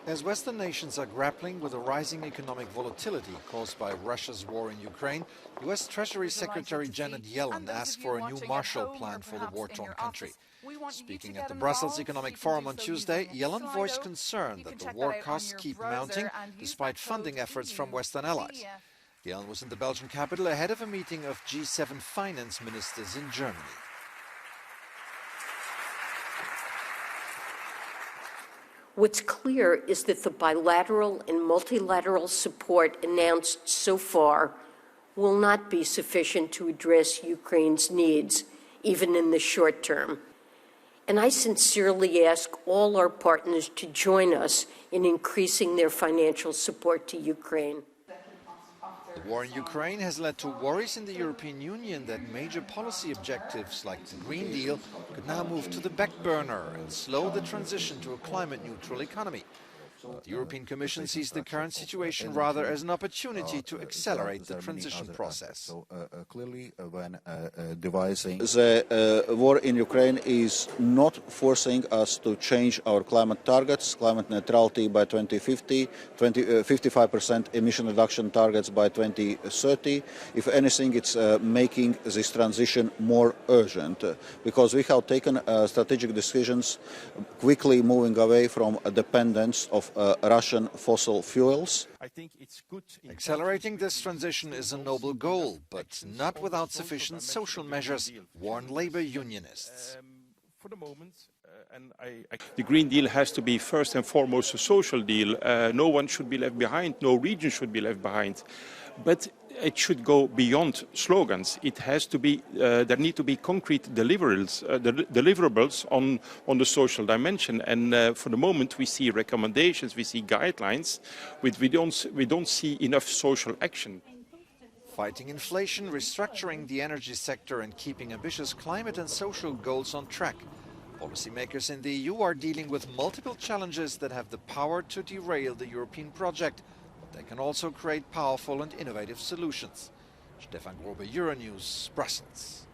As Western nations are grappling with a rising economic volatility caused by Russia's war in Ukraine, US Treasury Secretary Janet Yellen asked for a new Marshall Plan for the war-torn country. Speaking at the Brussels Economic Forum on Tuesday, Yellen voiced concern that the war costs keep mounting despite funding efforts from Western allies. Yellen was in the Belgian capital ahead of a meeting of G7 finance ministers in Germany. What's clear is that the bilateral and multilateral support announced so far will not be sufficient to address Ukraine's needs, even in the short term. And I sincerely ask all our partners to join us in increasing their financial support to Ukraine. The war in Ukraine has led to worries in the European Union that major policy objectives like the Green Deal could now move to the back burner and slow the transition to a climate-neutral economy. But the European Commission sees the current situation rather as an opportunity to accelerate the transition process. Clearly, when devising the war in Ukraine is not forcing us to change our climate targets, climate neutrality by 2050, 55% emission reduction targets by 2030. If anything, it's making this transition more urgent because we have taken strategic decisions quickly moving away from a dependence of Russian fossil fuels. I think it's good. Accelerating this transition is a noble goal, but not without sufficient social measures, warn labor unionists. For the moment, the Green Deal has to be first and foremost a social deal. No one should be left behind, no region should be left behind. But it should go beyond slogans. It has to be, there need to be concrete deliverables on the social dimension. And for the moment, we see recommendations, we see guidelines, but we don't see enough social action. Fighting inflation, restructuring the energy sector and keeping ambitious climate and social goals on track. Policymakers in the EU are dealing with multiple challenges that have the power to derail the European project. They can also create powerful and innovative solutions. Stefan Grobe, Euronews, Brussels.